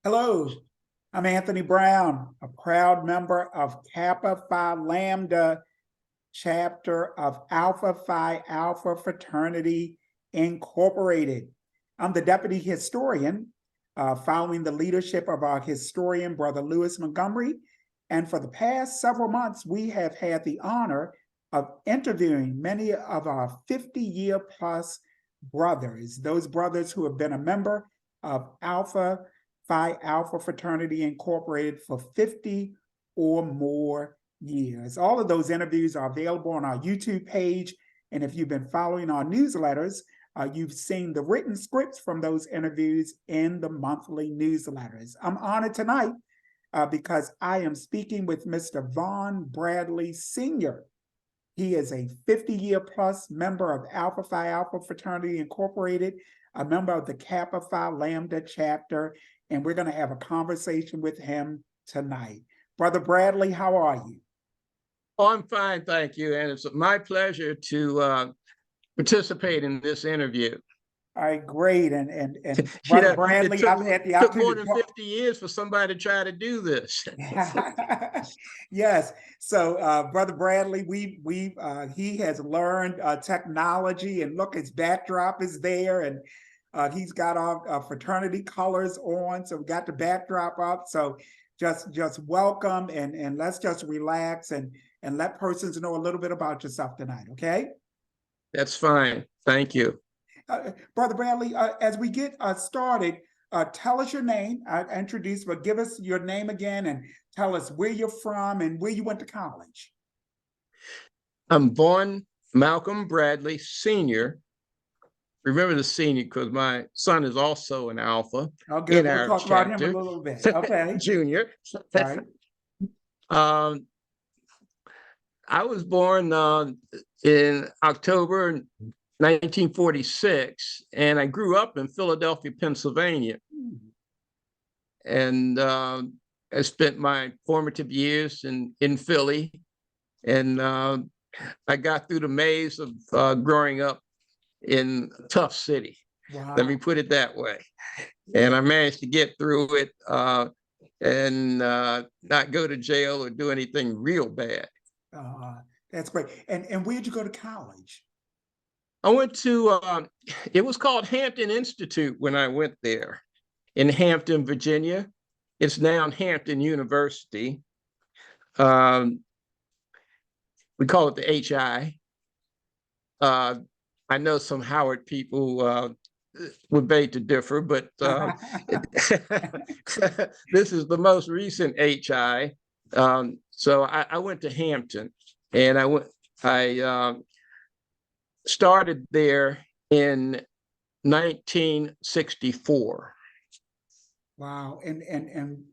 Hello, I'm Anthony Brown, a proud member of Kappa Phi Lambda chapter of Alpha Phi Alpha Fraternity Incorporated. I'm the deputy historian, following the leadership of our historian, Brother Lewis Montgomery. And for the past several months, we have had the honor of interviewing many of our 50-year plus brothers, those brothers who have been a member of Alpha Phi Alpha Fraternity Incorporated for 50 or more years. All of those interviews are available on our YouTube page. And if you've been following our newsletters, you've seen the written scripts from those interviews in the monthly newsletters. I'm honored tonight because I am speaking with Mr. Vaughn Bradley Sr. He is a 50-year plus member of Alpha Phi Alpha Fraternity Incorporated, a member of the Kappa Phi Lambda chapter, and we're going to have a conversation with him tonight. Brother Bradley, how are you? Oh, I'm fine, thank you. And it's my pleasure to participate in this interview. All right, great. And Brother Bradley, I've had the opportunity. It took more than 50 years for somebody to try to do this. Yes. So, Brother Bradley, he has learned technology, and look, his backdrop is there, and he's got our fraternity colors on, so we got the backdrop up. So just welcome, and let's just relax and let persons know a little bit about yourself tonight, okay? That's fine. Thank you. Brother Bradley, as we get started, tell us your name. I introduced, but give us your name again and tell us where you're from and where you went to college. I'm Vaughn Malcolm Bradley, Sr. Remember the senior because my son is also an Alpha. Oh, good. We'll talk about him a little bit. Okay. Junior. All right. I was born in October 1946, and I grew up in Philadelphia, Pennsylvania. And I spent my formative years in Philly, and I got through the maze of growing up in a tough city. Wow. Let me put it that way. And I managed to get through it and not go to jail or do anything real bad. That's great. And where'd you go to college? I went to, it was called Hampton Institute when I went there in Hampton, Virginia. It's now Hampton University. We call it the HI. I know some Howard people would beg to differ, but this is the most recent HI. So I went to Hampton, and I started there in 1964. Wow. And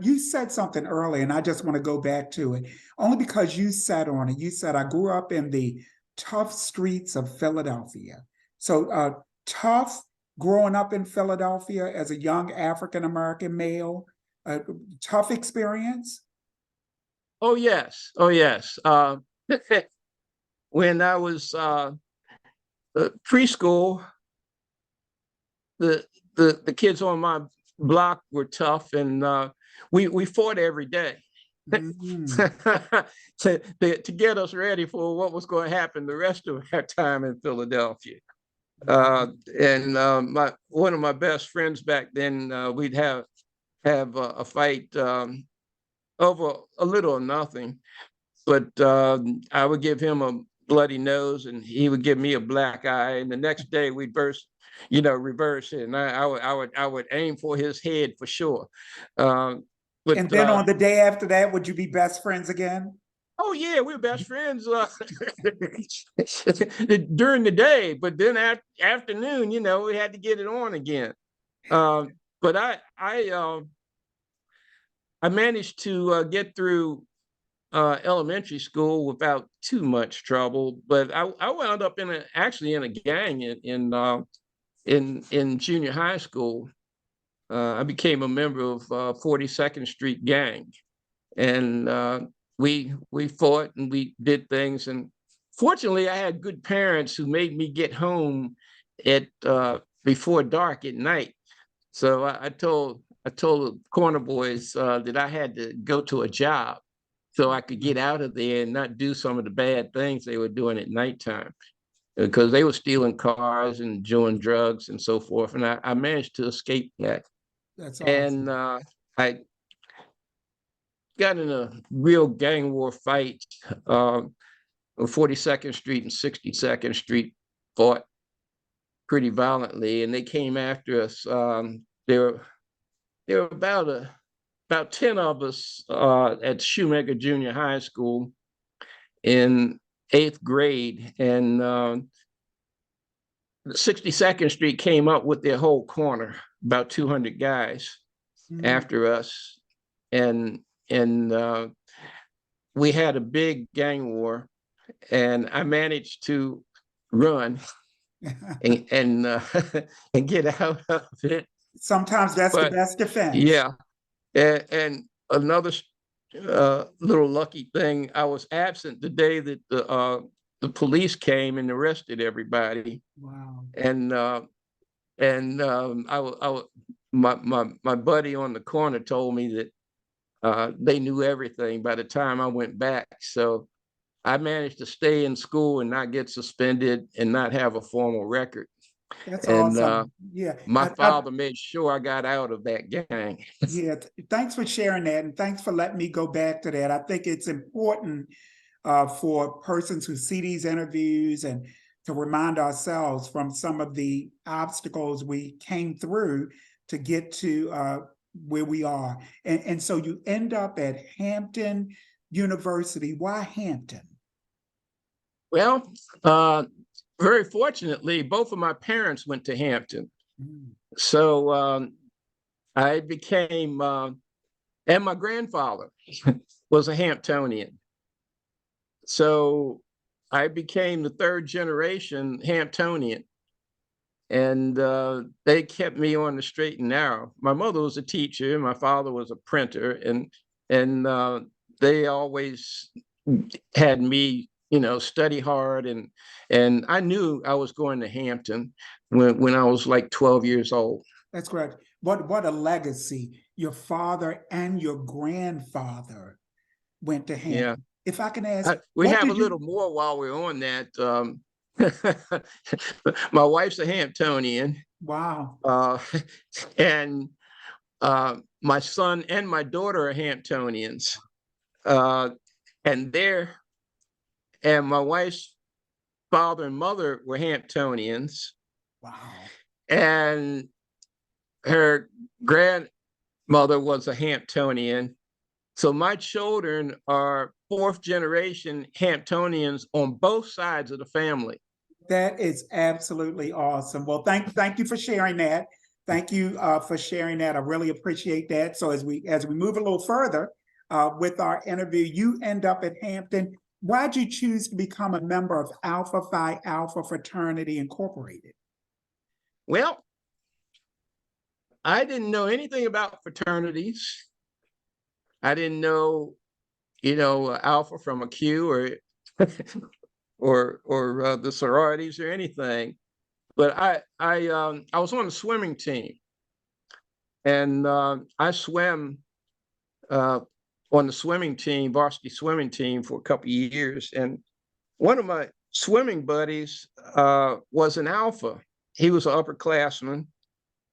you said something earlier, and I just want to go back to it, only because you said on it. You said, I grew up in the tough streets of Philadelphia. So tough growing up in Philadelphia as a young African-American male, tough experience? Oh, yes. Oh, yes. When I was preschool, the kids on my block were tough, and we fought every day. to get us ready for what was going to happen the rest of our time in Philadelphia. And one of my best friends back then, we'd have a fight over a little or nothing, but I would give him a bloody nose and he would give me a black eye, and the next day we'd reverse it, and I would aim for his head for sure. And then on the day after that, would you be best friends again? Oh yeah, we were best friends during the day, but then afternoon, we had to get it on again. But I managed to get through elementary school without too much trouble, but I wound up actually in a gang in junior high school. I became a member of 42nd Street gang, and we fought and we did things. And fortunately, I had good parents who made me get home at before dark at night. So I told the corner boys that I had to go to a job so I could get out of there and not do some of the bad things they were doing at nighttime, because they were stealing cars and doing drugs and so forth. And I managed to escape that. That's And awesome. I got in a real gang war fight on 42nd Street and 62nd Street, fought pretty violently, and they came after us. There were about 10 of us at Shoemaker Junior High School in 8th grade, and 62nd Street came up with their whole corner, about 200 guys Mm. after us, and we had a big gang war, and I managed to run and and get out of it. Sometimes that's the But best defense. yeah, and another little lucky thing, I was absent the day that the police came and arrested everybody, Wow. and my buddy on the corner told me that they knew everything by the time I went back. So I managed to stay in school and not get suspended and not have a formal record. That's And awesome. Yeah. my father made sure I got out of that gang. Yeah. Thanks for sharing that. And thanks for letting me go back to that. I think it's important for persons who see these interviews and to remind ourselves from some of the obstacles we came through to get to where we are. And so you end up at Hampton University. Why Hampton? Well, very fortunately, both of my parents went to Hampton. Mm. So I became, and my grandfather was a Hamptonian. So I became the third generation Hamptonian. And they kept me on the straight and narrow. My mother was a teacher, my father was a printer, and they always had me, study hard, and I knew I was going to Hampton when I was like 12 years old. That's correct. What a legacy. Your father and your grandfather went to Yeah. Hampton. If I can ask, We what have a did you? little more while we're on that. My wife's a Hamptonian, Wow. and my son and my daughter are Hamptonians, uh, and my wife's father and mother were Hamptonians, Wow. and her grandmother was a Hamptonian. So my children are fourth generation Hamptonians on both sides of the family. That is absolutely awesome. Well, thank you for sharing that. Thank you for sharing that. I really appreciate that. So as we move a little further with our interview, you end up at Hampton. Why'd you choose to become a member of Alpha Phi Alpha Fraternity Incorporated? Well, I didn't know anything about fraternities. I didn't know, Alpha from a Q or or the sororities or anything. But I was on the swimming team, and I swam on the swimming team, varsity swimming team, for a couple of years. And one of my swimming buddies was an Alpha. He was an upperclassman,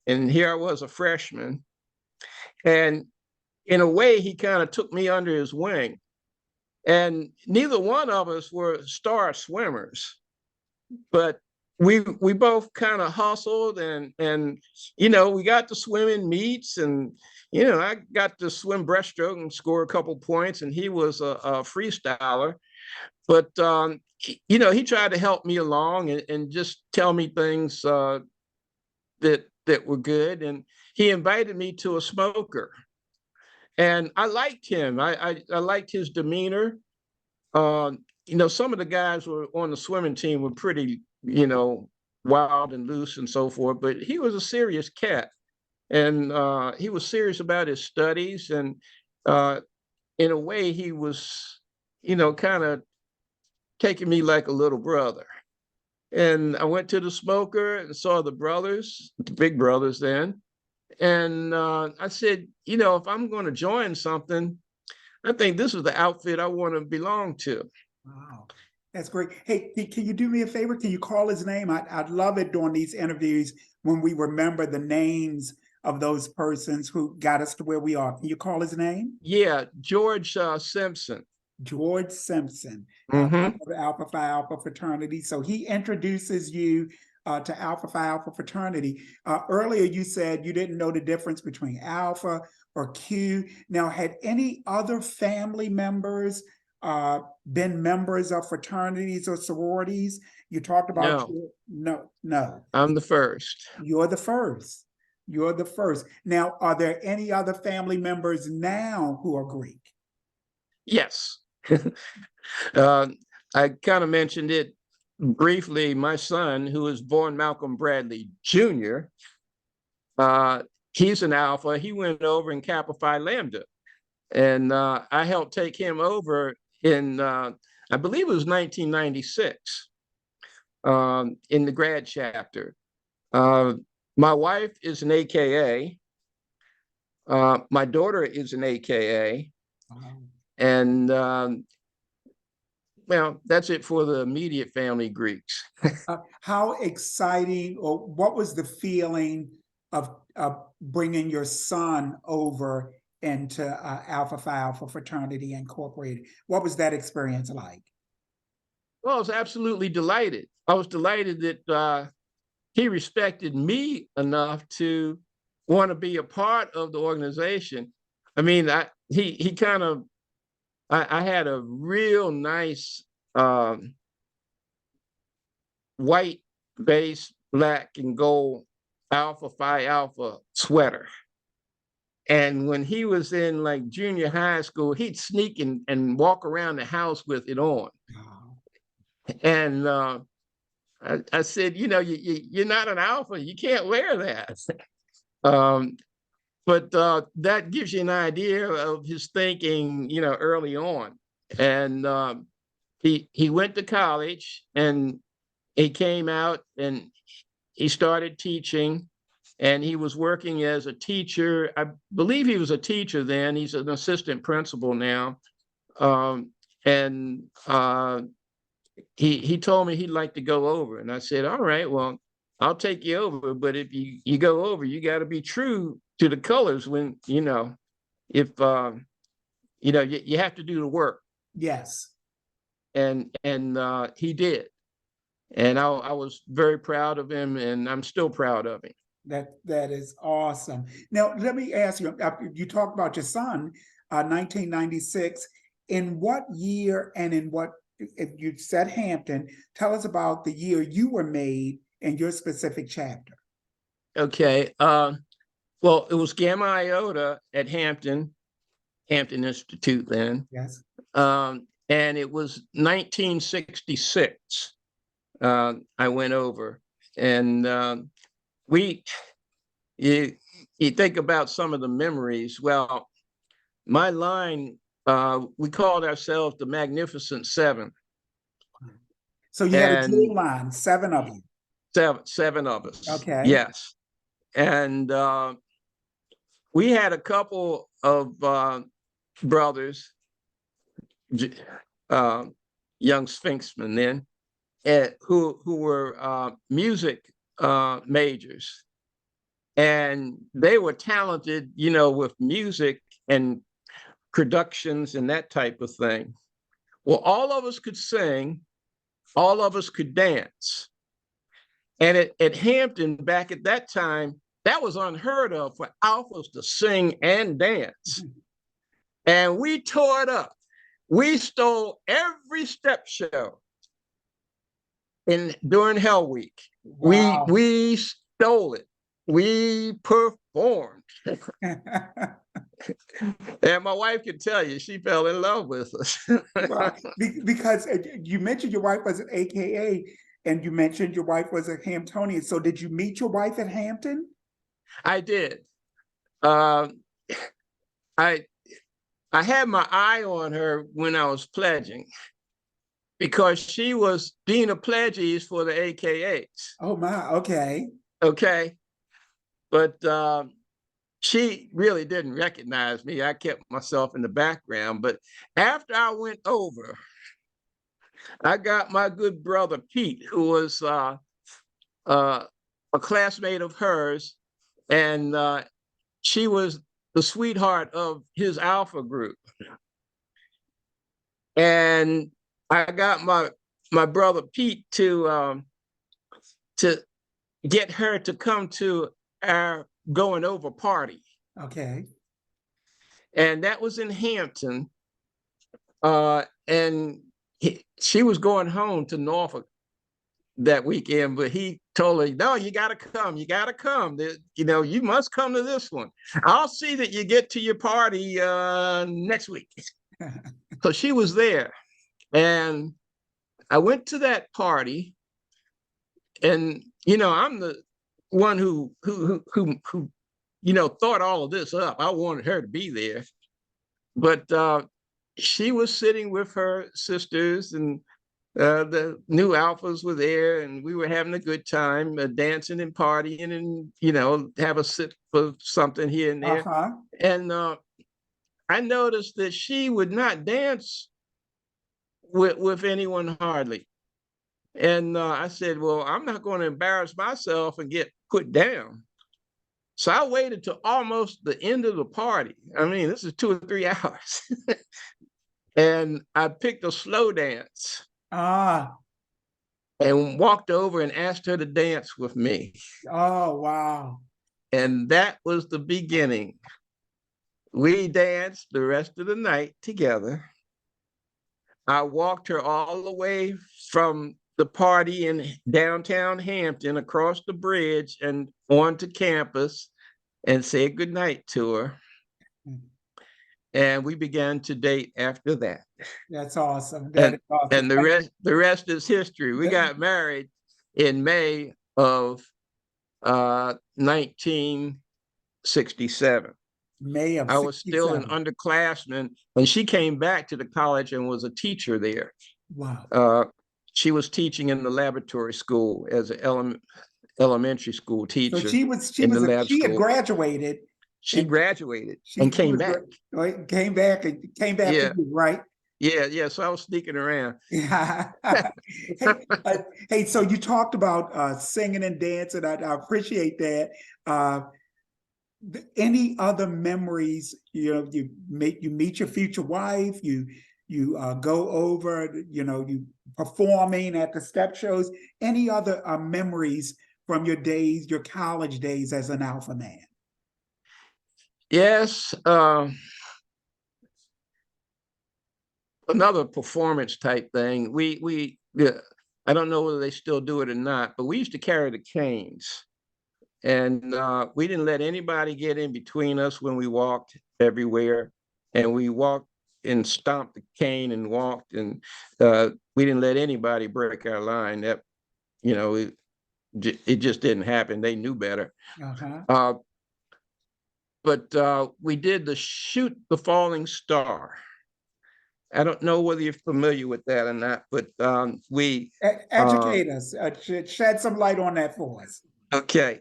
and here I was, a freshman. And in a way, he kind of took me under his wing. And neither one of us were star swimmers, but we both kind of hustled, and we got to swim in meets, and I got to swim breaststroke and score a couple points, and he was a freestyler. But he tried to help me along and just tell me things that were good, and he invited me to a smoker, and I liked him. I liked his demeanor. Some of the guys were on the swimming team were pretty, wild and loose and so forth, but he was a serious cat, and he was serious about his studies, and in a way, he was, kind of taking me like a little brother. And I went to the smoker and saw the brothers, the big brothers then, And I said, you know, if I'm going to join something, I think this is the outfit I want to belong to. Wow. That's great. Hey, can you do me a favor? Can you call his name? I'd love it during these interviews when we remember the names of those persons who got us to where we are. Can you call his name? Yeah, George Simpson. George Simpson, Mm-hmm. of Alpha Phi Alpha Fraternity. So he introduces you to Alpha Phi Alpha Fraternity. Earlier, you said you didn't know the difference between Alpha or Q. Now, had any other family members been members of fraternities or sororities? You talked about No, no. I'm the first. You're the first. You're the first. Now, are there any other family members now who are Greek? Yes. uh, I kind of mentioned it briefly. My son, who was born Malcolm Bradley Jr., he's an Alpha. He went over in Kappa Phi Lambda. And I helped take him over in, I believe it was 1996, in the grad chapter. My wife is an AKA. My daughter is an AKA. Wow. And well, that's it for the immediate family Greeks. How exciting, or what was the feeling of bringing your son over into Alpha Phi Alpha Fraternity Incorporated? What was that experience like? Well, I was absolutely delighted. I was delighted that he respected me enough to want to be a part of the organization. I mean, he kind of, I had a real nice white base, black and gold Alpha Phi Alpha sweater. And when he was in like junior high school, he'd sneak and walk around the house with it on. Wow. And I said, you know, you're not an alpha. You can't wear that. But that gives you an idea of his thinking, you know, early on. And he went to college and he came out and he started teaching, and he was working as a teacher. I believe he was a teacher then. He's an assistant principal now. And he told me he'd like to go over. And I said, all right, well, I'll take you over. But if you go over, you got to be true to the colors when, you know, if, you know, you have to do the work. Yes. And he did. And I was very proud of him, and I'm still proud of him. That is awesome. Now, let me ask you, you talked about your son, 1996. In what year and in what, if you said Hampton, tell us about the year you were made in your specific chapter. Okay. Well, it was Gamma Iota at Hampton Institute then. Yes. And it was 1966. I went over, and you think about some of the memories. Well, my line, we called ourselves the Magnificent Seven. So you had a dual line, 7 of you. Seven of us. Okay. Yes. And we had a couple of brothers, young Sphinxmen then, who were music majors. And they were talented, you know, with music and productions and that type of thing. Well, all of us could sing, all of us could dance. And at Hampton, back at that time, that was unheard of for alphas to sing and dance. And we tore it up. We stole every step show during Hell Week. Wow. We stole it. We performed. And my wife can tell you, she fell in love with us. Well, because you mentioned your wife was an AKA, and you mentioned your wife was a Hamptonian. So did you meet your wife at Hampton? I did. I had my eye on her when I was pledging, because she was dean of pledges for the AKAs. Oh my, okay. Okay. But she really didn't recognize me. I kept myself in the background. But after I went over, I got my good brother Pete, who was a classmate of hers, and she was the sweetheart of his alpha group. And I got my brother Pete to get her to come to our going over party. Okay. And that was in Hampton. And she was going home to Norfolk that weekend, but he told her, no, you got to come. You got to come. You know, you must come to this one. I'll see that you get to your party next week. So she was there. And I went to that party, and, you know, I'm the one who you know, thought all of this up. I wanted her to be there. But she was sitting with her sisters, and the new alphas were there, and we were having a good time, dancing and partying, and, you know, have a sip of something here and there. And I noticed that she would not dance with anyone hardly. And I said, well, I'm not going to embarrass myself and get put down. So I waited till almost the end of the party. I mean, this is 2 or 3 hours. And I picked a slow dance. And walked over and asked her to dance with me. Oh, wow. And that was the beginning. We danced the rest of the night together. I walked her all the way from the party in downtown Hampton across the bridge and onto campus and said goodnight to her. And we began to date after that. That's awesome. That is awesome. And the rest is history. We got married in May of 1967. May of 67. I was still an underclassman, and she came back to the college and was a teacher there. Wow. She was teaching in the laboratory school as an elementary school teacher. So she had graduated. She graduated and came back. Came back to you, right? Yeah. So I was sneaking around. Hey, so you talked about singing and dancing. I appreciate that. Any other memories? You know, you meet your future wife. You go over. You know, you performing at the step shows. Any other memories from your days, your college days as an alpha man? Yes. Another performance type thing. I don't know whether they still do it or not, but we used to carry the canes, and we didn't let anybody get in between us when we walked everywhere. And we walked and stomped the cane and walked, and we didn't let anybody break our line. That, you know, it just didn't happen. They knew better. But we did the shoot the falling star. I don't know whether you're familiar with that or not, but we educate us, shed some light on that for us. Okay.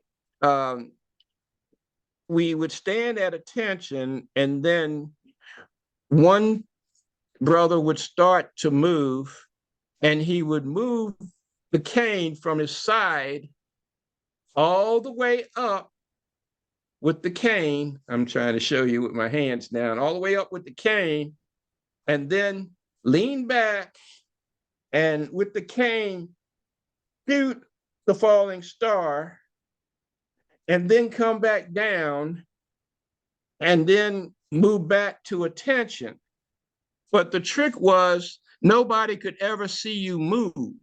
We would stand at attention, and then one brother would start to move, and he would move the cane from his side all the way up with the cane. I'm trying to show you with my hands now, and all the way up with the cane, and then lean back and with the cane shoot the falling star, and then come back down and then move back to attention. But the trick was nobody could ever see you move.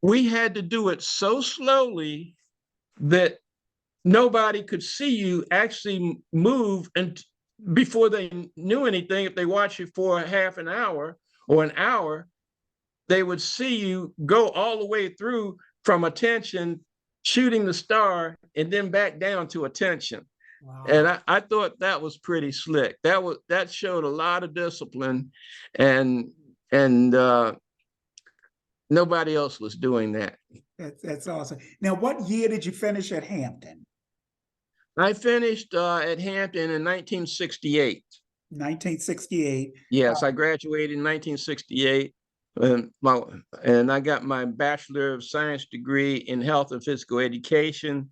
We had to do it so slowly that nobody could see you actually move, and before they knew anything, if they watched you for a half an hour or an hour, they would see you go all the way through from attention, shooting the star, and then back down to attention. Wow. And I thought that was pretty slick. That showed a lot of discipline, and nobody else was doing that. That's awesome. Now, what year did you finish at Hampton? I finished at Hampton in 1968. 1968. Yes, I graduated in 1968. And I got my Bachelor of Science degree in Health and Physical Education.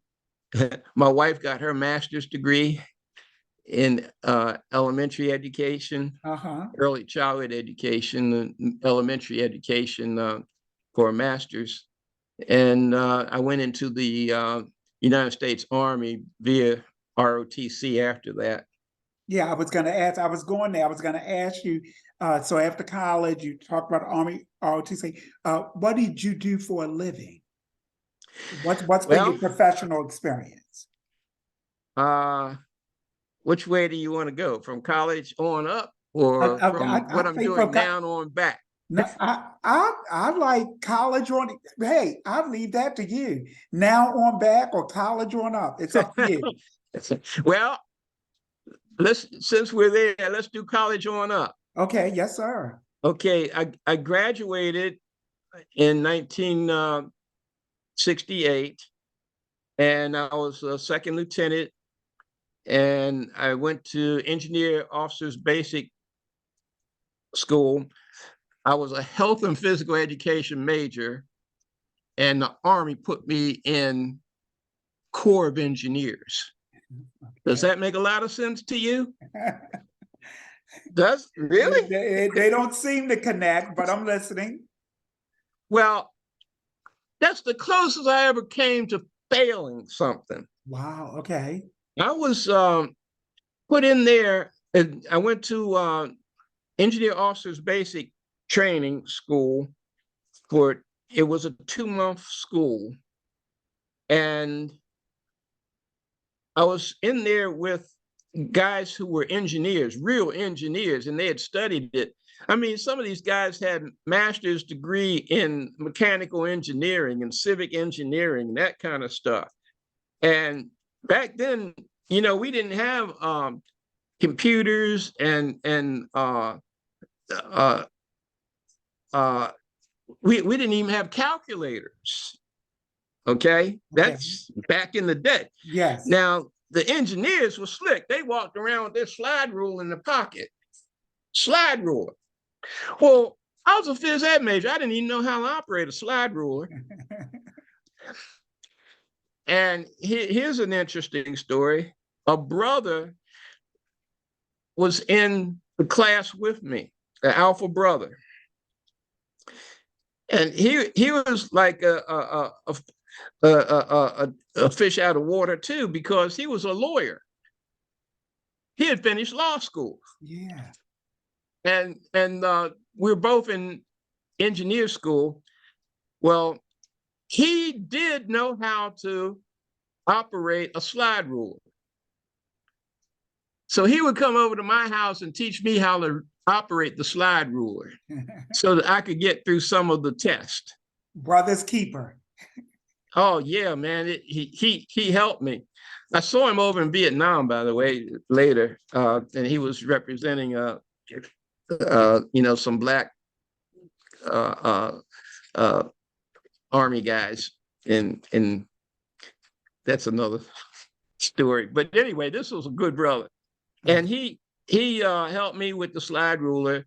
My wife got her master's degree in elementary education, Uh-huh. early childhood education, and elementary education for a master's. And I went into the United States Army via ROTC after that. Yeah, I was going to ask, I was going there. I was going to ask you, so after college, you talked about Army ROTC. What did you do for a living? What's been your Well, professional experience? which way do you want to go? From college on up, or from I what I'm think doing now on back? no, I like college on. Hey, I'll leave that to you. Now on back or college on up. It's up to you. Well, since we're there, let's do college on up. Okay, yes, sir. Okay, I graduated in 1968, and I was a second lieutenant, and I went to Engineer Officers Basic School. I was a health and physical education major, and the Army put me in Corps of Engineers. Does that make a lot of sense to you? Does really? They don't seem to connect, but I'm listening. Well, that's the closest I ever came to failing something. Wow. Okay. I was put in there, and I went to Engineer Officers Basic Training School for it was a 2-month school, and I was in there with guys who were engineers, real engineers, and they had studied it. I mean, some of these guys had master's degree in mechanical engineering and civic engineering, that kind of stuff. And back then, we didn't have computers and we didn't even have calculators. Okay, that's back in the day. Yes. Now the engineers were slick. They walked around with their slide rule in the pocket. Slide ruler. Well, I was a phys ed major. I didn't even know how to operate a slide ruler. And here's an interesting story. A brother was in the class with me, the alpha brother. And he was like a fish out of water too, because he was a lawyer. He had finished law school. Yeah. And we were both in engineer school. Well, he did know how to operate a slide ruler. So he would come over to my house and teach me how to operate the slide ruler so that I could get through some of the tests. Brother's keeper. Oh yeah, man. He helped me. I saw him over in Vietnam, by the way, later, and he was representing some black Army guys, and that's another story. But anyway, this was a good brother, and he helped me with the slide ruler.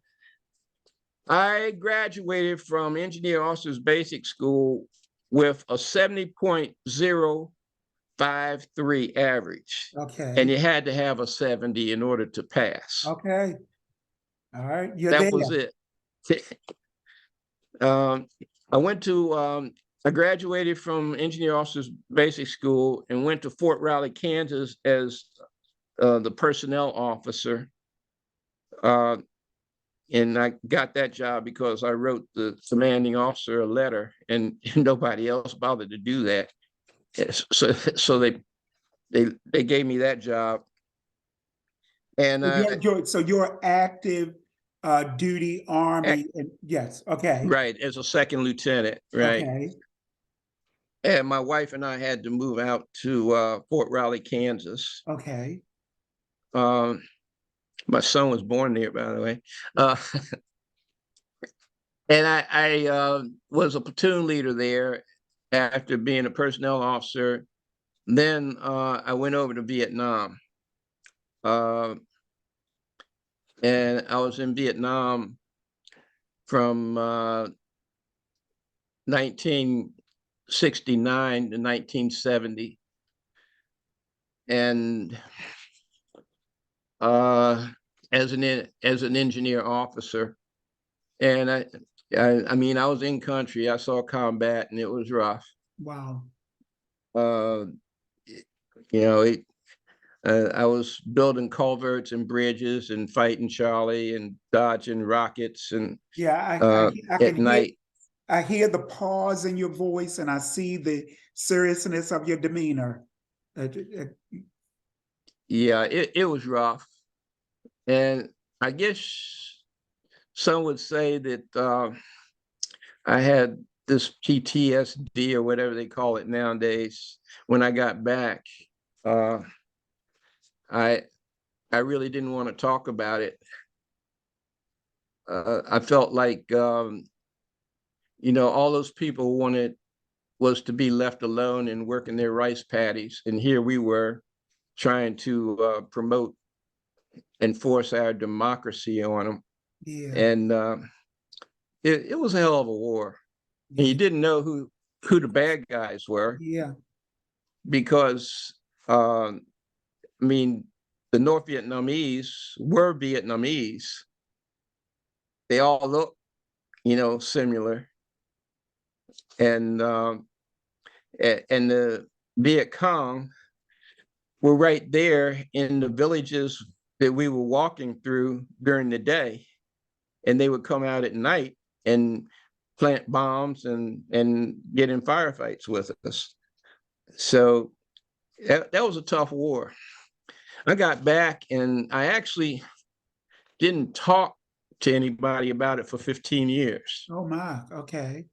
I graduated from Engineer Officers Basic School with a 70.053 average. Okay. And you had to have a 70 in order to pass. Okay. All right. You're that there. was it. I graduated from Engineer Officers Basic School and went to Fort Riley, Kansas as the personnel officer. And I got that job because I wrote the commanding officer a letter, and nobody else bothered to do that. So they gave me that job. And you're active duty Army, and yes, okay. Right, as a second lieutenant, right. Okay. And my wife and I had to move out to Fort Riley, Kansas. Okay. My son was born there, by the way. And I was a platoon leader there after being a personnel officer. then I went over to Vietnam. And I was in Vietnam from 1969 to 1970. And as an engineer officer. And I mean, I was in country. I saw combat, and it was rough. Wow. You know, I was building culverts and bridges and fighting Charlie and dodging rockets and Yeah, I at can night. I hear the pause in your voice, and I see the seriousness of your demeanor. Yeah, it was rough. And I guess some would say that I had this PTSD or whatever they call it nowadays. When I got back, I really didn't want to talk about it. I felt like you know, all those people wanted was to be left alone and working their rice paddies, and here we were trying to promote and force our democracy on them. Yeah. And it was a hell of a war. And you didn't know who the bad guys were. Yeah. Because I mean, the North Vietnamese were Vietnamese. They all look, you know, similar. And the Viet Cong were right there in the villages that we were walking through during the day, and they would come out at night and plant bombs and get in firefights with us. So that was a tough war. I got back, and I actually didn't talk to anybody about it for 15 years. Oh my. Okay.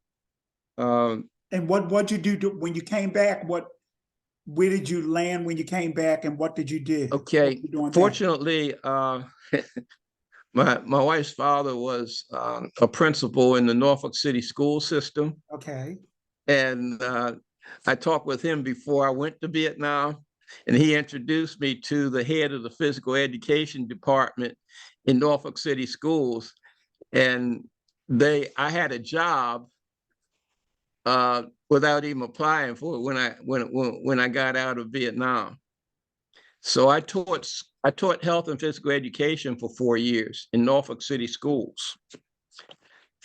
Um, And what'd you do when you came back? Where did you land when you came back, and what did you do? okay, fortunately, my wife's father was a principal in the Norfolk City school system. Okay. And I talked with him before I went to Vietnam, and he introduced me to the head of the physical education department in Norfolk City schools. And I had a job without even applying for it when I got out of Vietnam. So I taught health and physical education for 4 years in Norfolk City schools.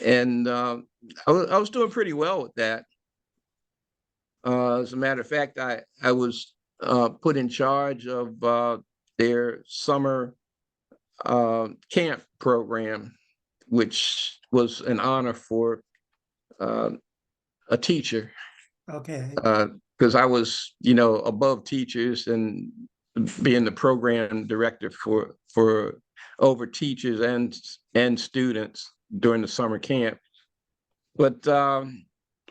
And I was doing pretty well with that. As a matter of fact, I was put in charge of their summer camp program, which was an honor for a teacher. Okay. Because I was, you know, above teachers and being the program director for over teachers and students during the summer camp. But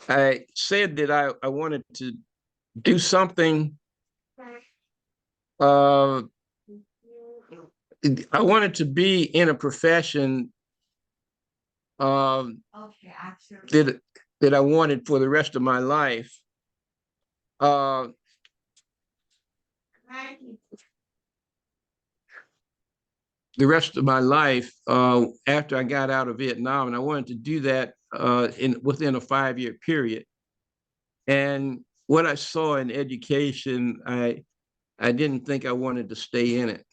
I said that I wanted to do something. I wanted to be in a profession that I wanted for the rest of my life. The rest of my life after I got out of Vietnam, and I wanted to do that within a 5-year period. And what I saw in education, I didn't think I wanted to stay in it.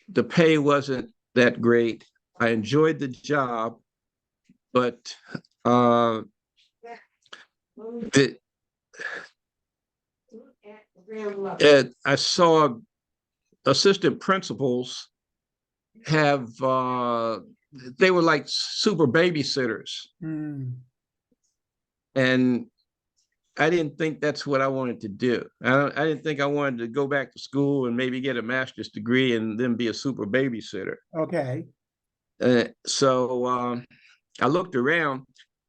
The pay wasn't that great. I enjoyed the job, but I saw assistant principals have they were like super babysitters. And I didn't think that's what I wanted to do. I didn't think I wanted to go back to school and maybe get a master's degree and then be a super babysitter. Okay. So I looked around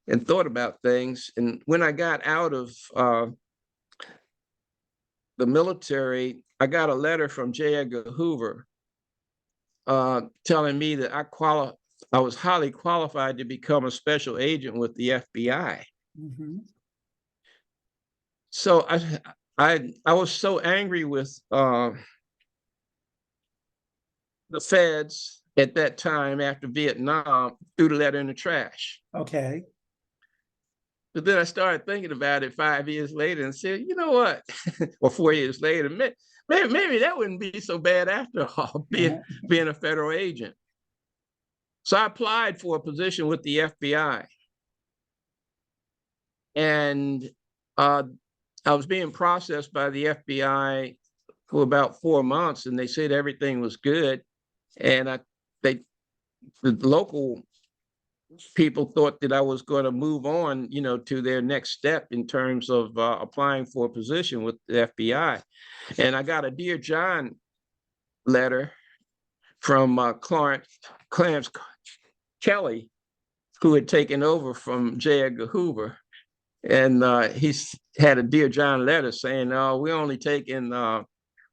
and thought about things. And when I got out of the military, I got a letter from J. Edgar Hoover telling me that I was highly qualified to become a special agent with the FBI. Mm-hmm. So I was so angry with the feds at that time after Vietnam, threw the letter in the trash. Okay. But then I started thinking about it 5 years later and said, you know what? Or 4 years later, maybe that wouldn't be so bad after all, being a federal agent. So I applied for a position with the FBI. And I was being processed by the FBI for about 4 months, and they said everything was good. And the local people thought that I was going to move on, to their next step in terms of applying for a position with the FBI. And I got a Dear John letter from Clarence Kelly, who had taken over from J. Edgar Hoover. And he had a Dear John letter saying, "Oh, we're only taking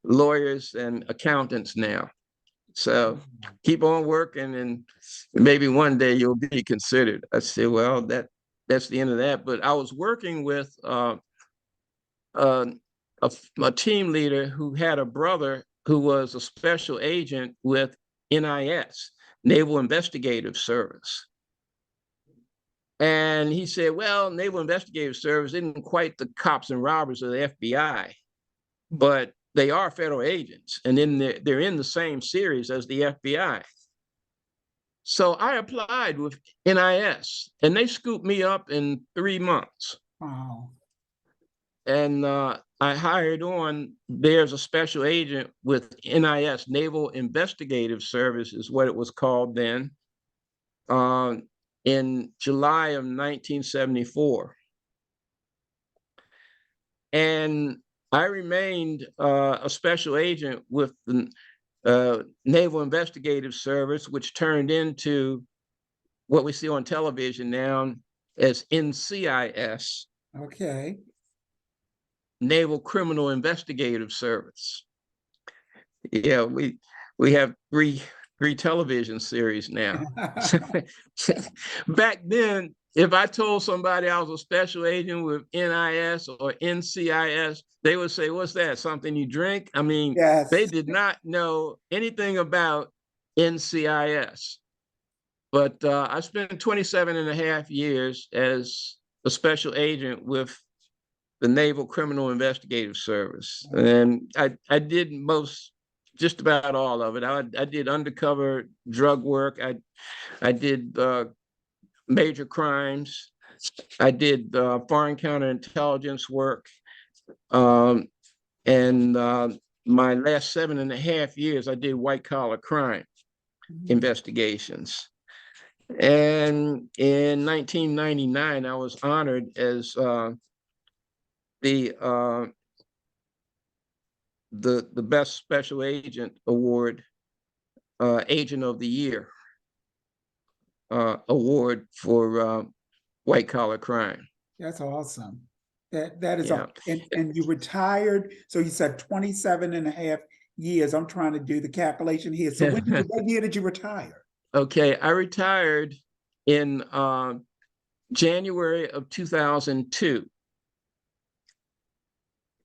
lawyers and accountants now. So keep on working, and maybe one day you'll be considered." I said, "Well, that's the end of that." But I was working with a team leader who had a brother who was a special agent with NIS, Naval Investigative Service. And he said, well, Naval Investigative Service isn't quite the cops and robbers of the FBI, but they are federal agents, and then they're in the same series as the FBI. So I applied with NIS, and they scooped me up in 3 months. Wow. And I hired on there as a special agent with NIS, Naval Investigative Service is what it was called then, in July of 1974. And I remained a special agent with the Naval Investigative Service, which turned into what we see on television now as NCIS. Okay. Naval Criminal Investigative Service. Yeah, we have three television series now. Back then, if I told somebody I was a special agent with NIS or NCIS, they would say, "What's that? Something you drink?" I mean, Yes. they did not know anything about NCIS. But I spent 27 and a half years as a special agent with the Naval Criminal Investigative Service. And I did just about all of it. I did undercover drug work. I did major crimes. I did foreign counterintelligence work. And my last 7.5 years, I did white collar crime investigations. And in 1999, I was honored as the best special agent award, agent of the year award for white collar crime. That's awesome. That is Yeah. and you retired. So you said 27 and a half years. I'm trying to do the calculation here. So what year did you retire? Okay, I retired in January of 2002.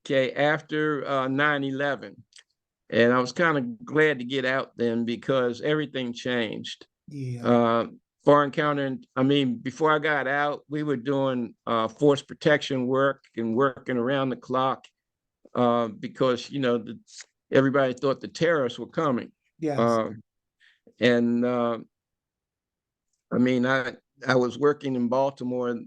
Okay, after 9/11. And I was kind of glad to get out then because everything changed. Yeah. Before I got out, we were doing force protection work and working around the clock because, everybody thought the terrorists were coming. Yes. And I was working in Baltimore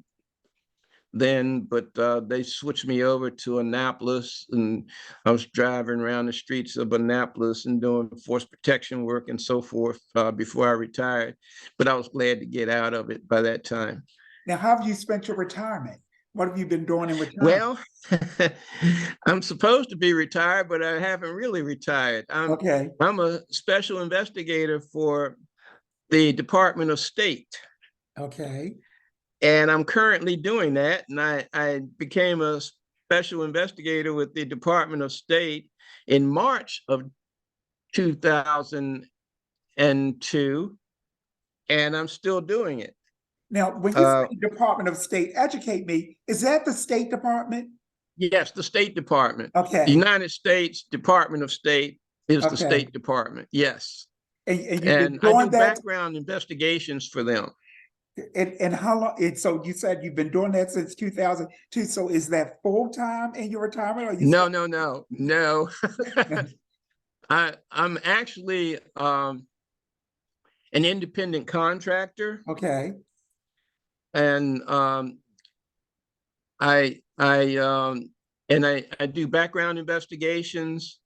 then, but they switched me over to Annapolis, and I was driving around the streets of Annapolis and doing force protection work and so forth before I retired. But I was glad to get out of it by that time. Now, how have you spent your retirement? What have you been doing in retirement? Well, I'm supposed to be retired, but I haven't really retired. Okay. I'm a special investigator for the Department of State. Okay. And I'm currently doing that. And I became a special investigator with the Department of State in March of 2002. And I'm still doing it. Now, when you say Department of State, educate me, is that the State Department? Yes, the State Department. The Okay, United States Department of State is the okay. State Department. Yes. And you've been And I doing do that, background investigations for them. and how long, so you said you've been doing that since 2002, so is that full-time in your retirement, or you No, still? no, no, no. I'm actually an independent contractor, Okay, and I do background investigations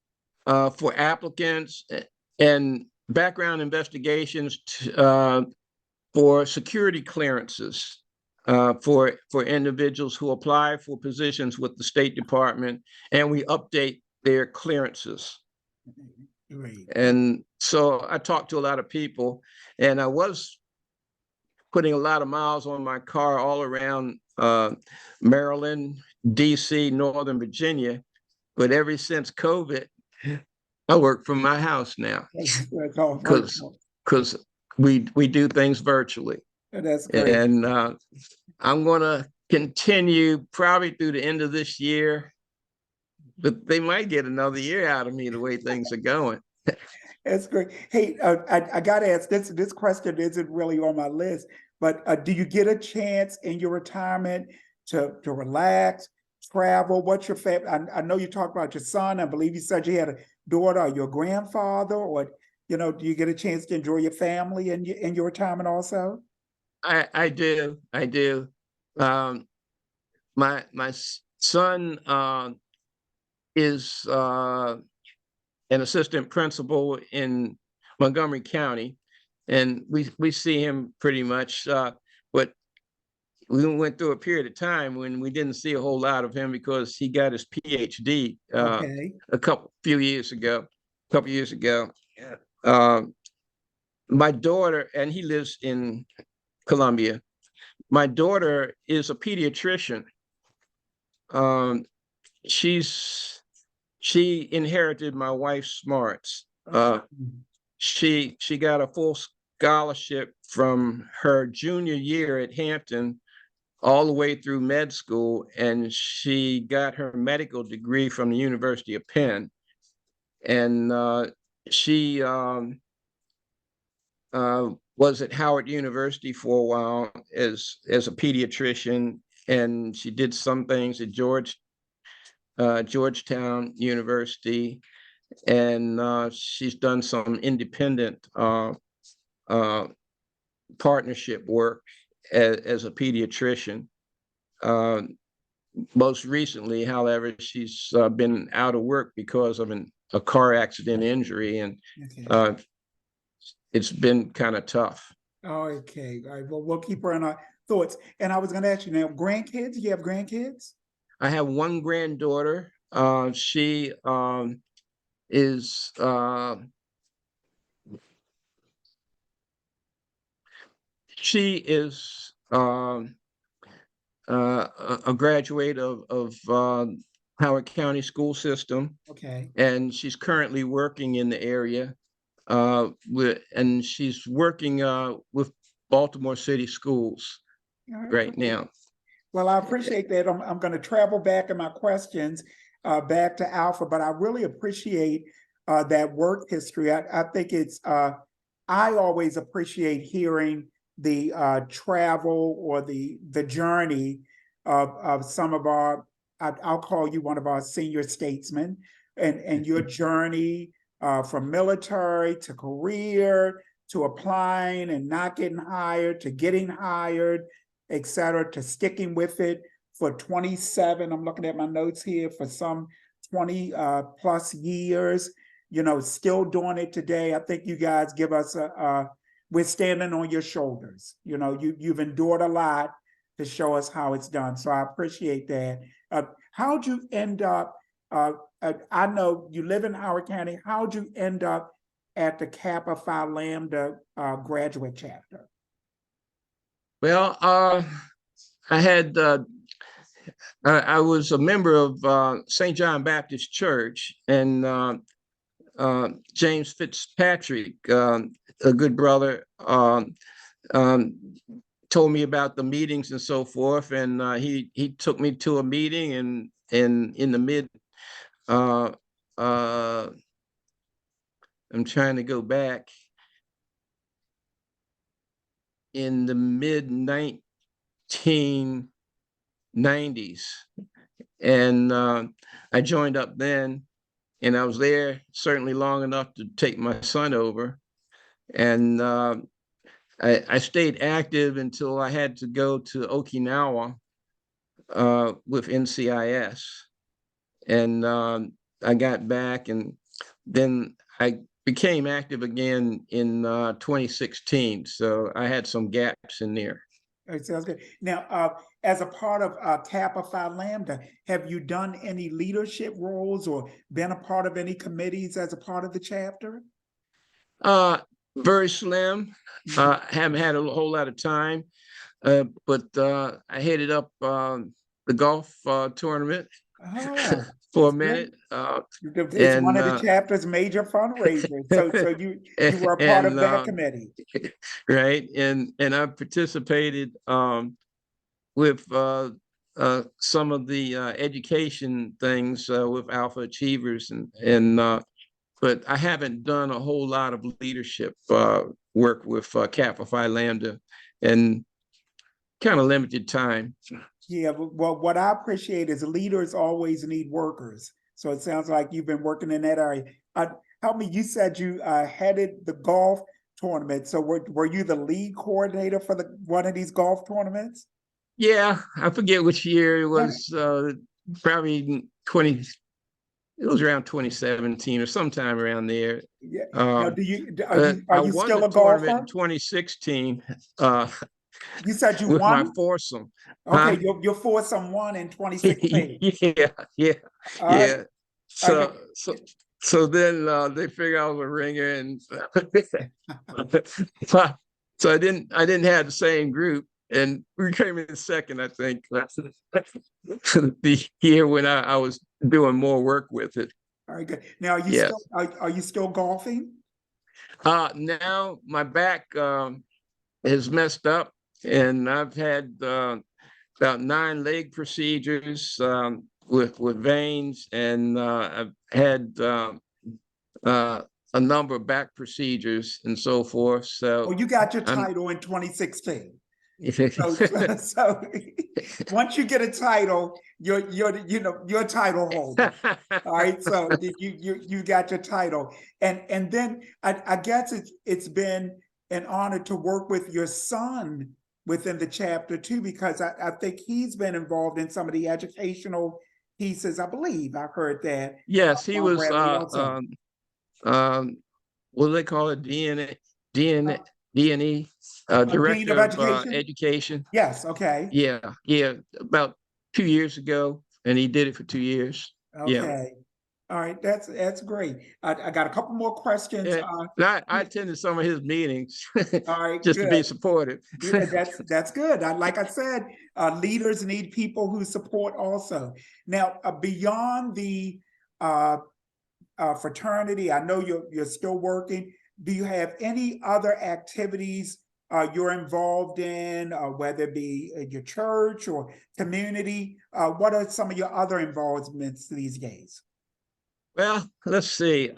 for applicants and background investigations for security clearances for individuals who apply for positions with the State Department, and we update their clearances. great. And so I talked to a lot of people, and I was putting a lot of miles on my car all around Maryland, DC, Northern Virginia. But ever since COVID, I work from my house now That's all because virtual. we do things virtually. That's great. And I'm going to continue probably through the end of this year, but they might get another year out of me the way things are going. That's great. Hey, I got to ask this. This question isn't really on my list, but do you get a chance in your retirement to relax, travel? What's your favorite? I know you talked about your son. I believe you said you had a daughter or your grandfather, or do you get a chance to enjoy your family in your retirement also? I do. My son is an assistant principal in Montgomery County, and we see him pretty much. But we went through a period of time when we didn't see a whole lot of him because he got his PhD Okay. a few years ago. Yeah. My daughter, and he lives in Columbia. My daughter is a pediatrician. Um, she inherited my wife's smarts. She got a full scholarship from her junior year at Hampton all the way through med school, and she got her medical degree from the University of Penn. And she was at Howard University for a while as a pediatrician, and she did some things at Georgetown University, and she's done some independent partnership work as a pediatrician. Most recently, however, she's been out of work because of a car accident injury, and Okay. It's been kind of tough. Okay. All right. Well, we'll keep her in our thoughts. And I was going to ask you now, grandkids? You have grandkids? I have one granddaughter. She is she is a graduate of Howard County school system, Okay. and she's currently working in the area. And she's working with Baltimore City Schools All right. right Great. now. Well, I appreciate that. I'm going to travel back in my questions back to Alpha, but I really appreciate that work history. I think I always appreciate hearing the travel or the journey of some of I'll call you one of our senior statesmen, and your journey from military to career to applying and not getting hired to getting hired, et cetera, to sticking with it for 27, I'm looking at my notes here, for some 20 plus years, still doing it today. I think you guys give us we're standing on your shoulders. You've endured a lot to show us how it's done. So I appreciate that. How'd you end up, I know you live in Howard County, how'd you end up at the Kappa Phi Lambda graduate chapter? Well, I was a member of St. John Baptist Church, and James Fitzpatrick, a good brother, told me about the meetings and so forth, and he took me to a meeting, and in the mid, uh, uh, I'm trying to go back, in the mid 1990s, and I joined up then, and I was there certainly long enough to take my son over, and I stayed active until I had to go to Okinawa with NCIS, and I got back, and then I became active again in 2016. So I had some gaps in there. It sounds good. Now, as a part of Kappa Phi Lambda, have you done any leadership roles or been a part of any committees as a part of the chapter? Very slim. Haven't had a whole lot of time, but I headed up the golf tournament Oh, for a that's great. minute. It's one of the chapter's major fundraisers. So you were a part of that committee. Right, and I participated with some of the education things with Alpha Achievers, and but I haven't done a whole lot of leadership work with Kappa Phi Lambda, and kind of limited time. Yeah, well, what I appreciate is leaders always need workers. So it sounds like you've been working in that area. Help me, you said you headed the golf tournament. So were you the lead coordinator for one of these golf tournaments? Yeah, I forget which year it was, probably 20, it was around 2017 or sometime around there. Yeah. Now, I are you won still the a tournament golfer? in 2016 You said you with my won? foursome. Okay, Huh? your foursome won in 2016. Yeah, yeah, All right. yeah. So, so, so then they figured I was a ringer, and so I didn't have the same group, and we came in second, I think, the year when I was doing more work with it. All right, good. Now, Yes. Are you still golfing? Now my back is messed up, and I've had about 9 leg procedures with veins, and I've had a number of back procedures and so forth. So Oh, you got your I'm title in 2016. So once you get a title, you're a title holder. All right, so you got your title, and then I guess it's been an honor to work with your son within the chapter too, because I think he's been involved in some of the educational pieces. I believe I heard that. Yes, he Vaughn was Bradley also. What do they call it? DNE, Dean of Director of Education. Education. Yes. Okay. Yeah, yeah, about 2 years ago, and he did it for 2 years. Yeah. Okay. All right. That's great. I got a couple more questions. I attended some of his meetings All right. just to be Good. supportive. Yeah, that's good. Like I said, leaders need people who support also. Now, beyond the fraternity, I know you're still working. Do you have any other activities you're involved in, whether it be in your church or community? What are some of your other involvements these days? Well, let's see.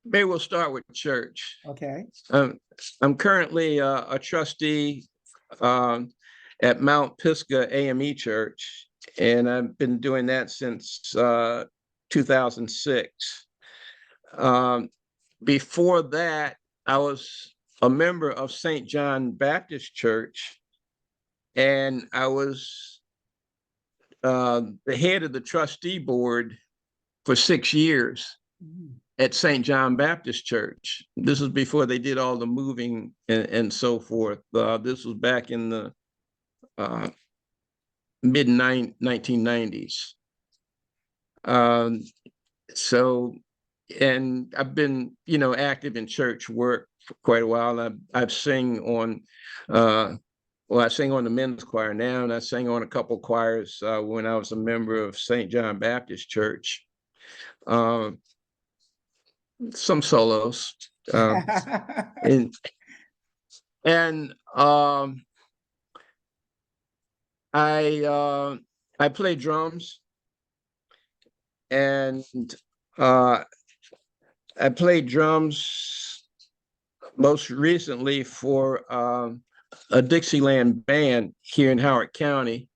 Maybe we'll start with church. Okay. I'm currently a trustee um, at Mount Pisgah AME Church, and I've been doing that since 2006. Before that, I was a member of St. John Baptist Church, and I was the head of the trustee board for 6 years at St. John Baptist Church. This was before they did all the moving and so forth. This was back in the mid 1990s. So, and I've been, active in church work for quite a while. I've sing on, I sing on the men's choir now, and I sang on a couple choirs when I was a member of St. John Baptist Church. Some solos, and I I play drums, and I played drums most recently for a Dixieland band here in Howard County.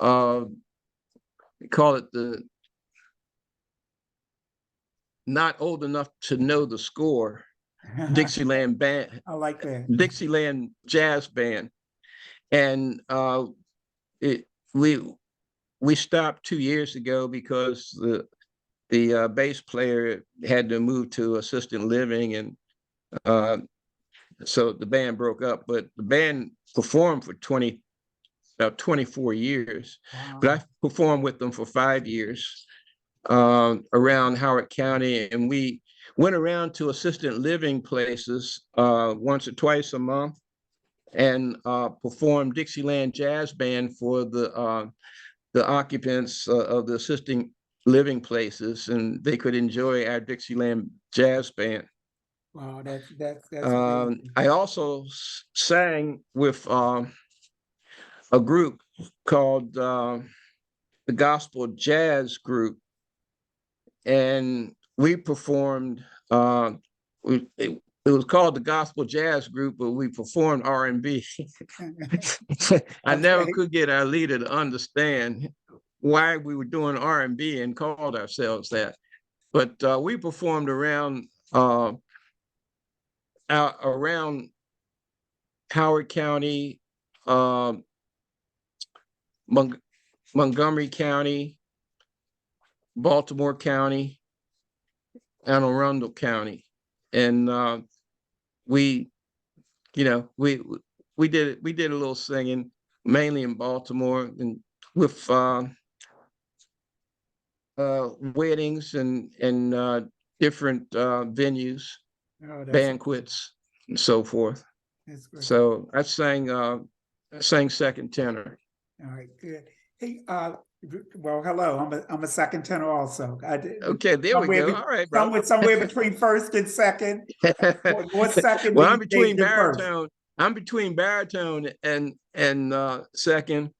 We call it the Not Old Enough to Know the Score Dixieland band. I like that. Dixieland Jazz Band. And it we stopped 2 years ago because the bass player had to move to assisted living, and so the band broke up. But the band performed for about 24 years. Wow. But I performed with them for 5 years around Howard County, and we went around to assisted living places once or twice a month, and performed Dixieland Jazz Band for the occupants of the assisted living places, and they could enjoy our Dixieland Jazz Band. Wow, that's amazing. I also sang with a group called the Gospel Jazz Group, and we performed. It was called the Gospel Jazz Group, but we performed R&B. I never could get our leader to understand why we were doing R&B and called ourselves that. But we performed around around Howard County, Montgomery County, Baltimore County, Anne Arundel County, and we did a little singing, mainly in Baltimore, and with weddings and different venues, banquets, and so forth. That's great. So I sang second tenor. All right, good. Hey, well, hello. I'm a second tenor also. Okay, there we go. All right, bro. Somewhere between first and second. What's second? Well, I'm between baritone. I'm between baritone and second,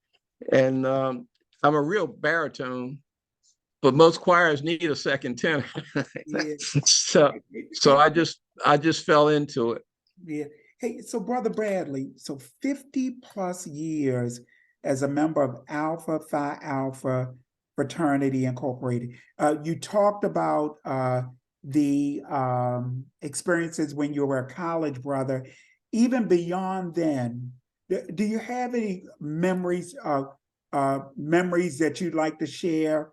and I'm a real baritone, but most choirs need a second tenor. Yeah. So I just fell into it. Yeah. Hey, so Brother Bradley, so 50 plus years as a member of Alpha Phi Alpha Fraternity Incorporated. You talked about the experiences when you were a college brother. Even beyond then, do you have any memories that you'd like to share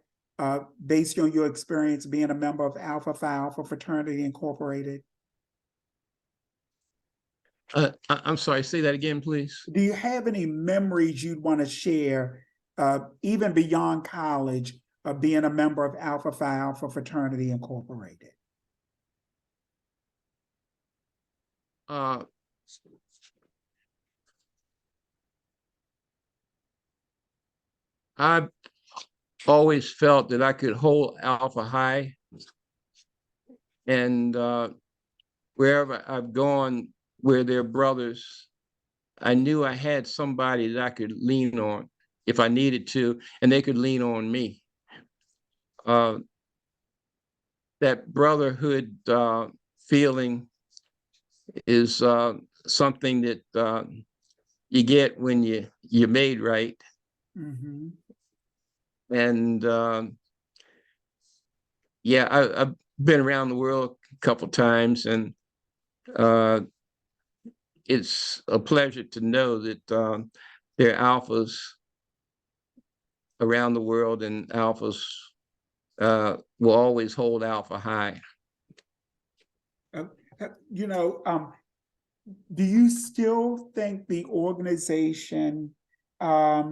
based on your experience being a member of Alpha Phi Alpha Fraternity Incorporated? I'm sorry, say that again, please. Do you have any memories you'd want to share, even beyond college, of being a member of Alpha Phi Alpha Fraternity Incorporated? I've always felt that I could hold Alpha high, and wherever I've gone, where they're brothers, I knew I had somebody that I could lean on if I needed to, and they could lean on me. That brotherhood feeling is something that you get when you're made right. Mm-hmm. And yeah, I've been around the world a couple times, and it's a pleasure to know that there are alphas around the world, and alphas will always hold Alpha high. Do you still think the organization, I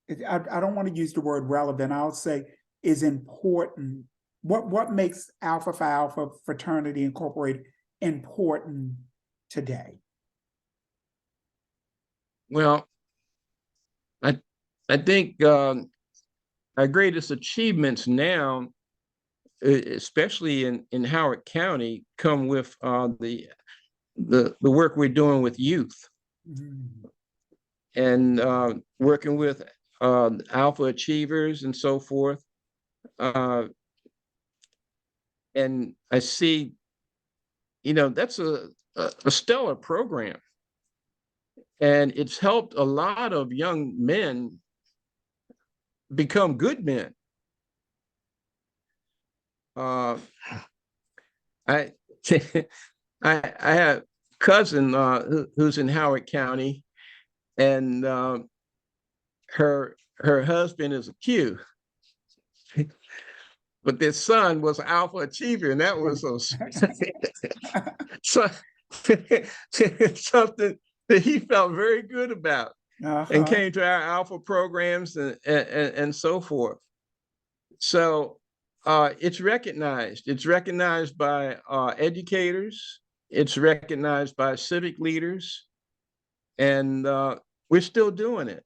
don't want to use the word relevant, I'll say is important? What makes Alpha Phi Alpha Fraternity Incorporated important today? Well, I think our greatest achievements now, especially in Howard County, come with the work we're doing with youth, Mm-hmm. and working with alpha achievers and so forth. And I see, that's a stellar program. And it's helped a lot of young men become good men. I I have a cousin who's in Howard County, and her husband is a Q, but their son was an alpha achiever, and that was so, something that he felt very good about, and came to our alpha programs and so forth. So it's recognized. It's recognized by educators. It's recognized by civic leaders, and we're still doing it.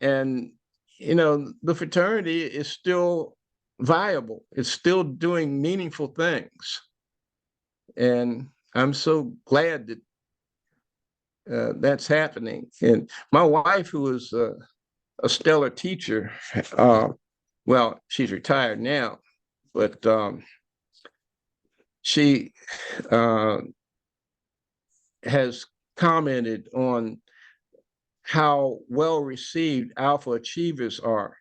And the fraternity is still viable. It's still doing meaningful things, and I'm so glad that that's happening. And my wife, who is a stellar teacher, well, she's retired now, but she has commented on how well received alpha achievers are.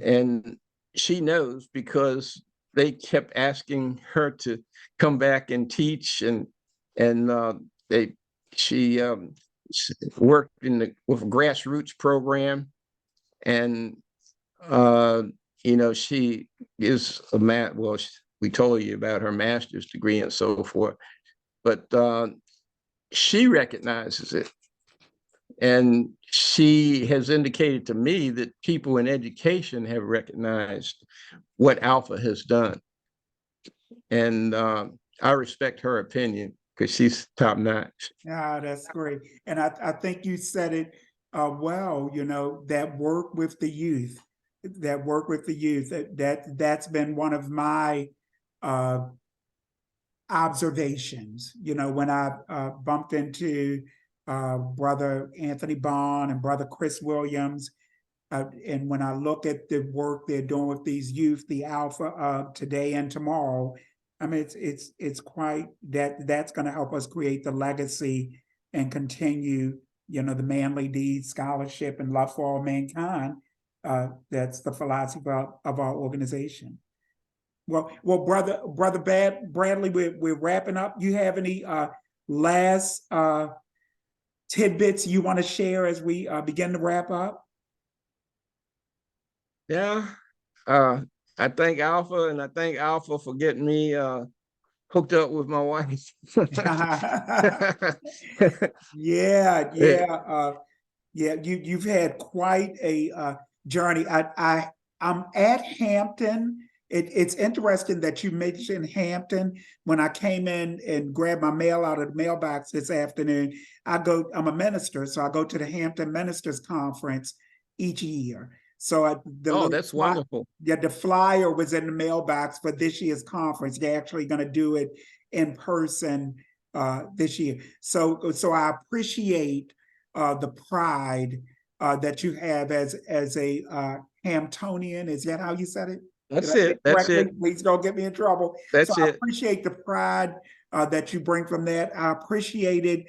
And she knows because they kept asking her to come back and teach, and she worked with a grassroots program, and she is we told you about her master's degree and so forth, but she recognizes it. And she has indicated to me that people in education have recognized what Alpha has done. And I respect her opinion because she's top notch. Yeah, that's great. And I think you said it well, that work with the youth, that's been one of my observations, when I bumped into Brother Anthony Vaughn and Brother Chris Williams. And when I look at the work they're doing with these youth, the Alpha today and tomorrow, I mean, it's quite that's going to help us create the legacy and continue, the manly deeds, scholarship, and love for all mankind. That's the philosophy of our organization. Well, Brother Bradley, we're wrapping up. You have any last tidbits you want to share as we begin to wrap up? Yeah, I thank Alpha, and I thank Alpha for getting me hooked up with my wife. Yeah. You've had quite a journey. I'm at Hampton. It's interesting that you mentioned Hampton. When I came in and grabbed my mail out of the mailbox this afternoon, I'm a minister, so I go to the Hampton Ministers Conference each year. So that's wonderful. Yeah, the flyer was in the mailbox for this year's conference. They're actually going to do it in person this year. So I appreciate the pride that you have as a Hamptonian. Is that how you said it? That's it. That's it. Please don't get me in trouble. That's it. I appreciate the pride that you bring from that. I appreciated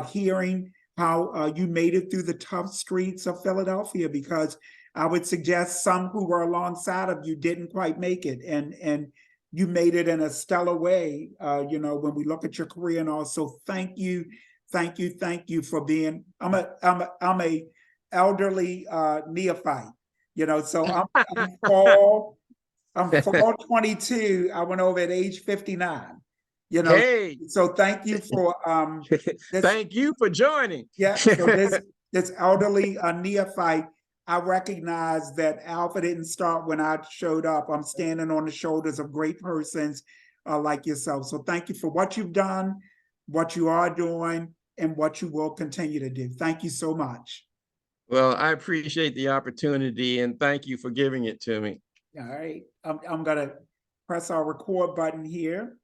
hearing how you made it through the tough streets of Philadelphia, because I would suggest some who were alongside of you didn't quite make it, and you made it in a stellar way. When we look at your career, and also thank you for being. I'm a elderly neophyte, so I'm fall 22. I went over at age 59. Hey. So thank you for thank you for joining. Yeah, so this elderly neophyte, I recognize that Alpha didn't start when I showed up. I'm standing on the shoulders of great persons like yourself. So thank you for what you've done, what you are doing, and what you will continue to do. Thank you so much. Well, I appreciate the opportunity, and thank you for giving it to me. All right, I'm going to press our record button here.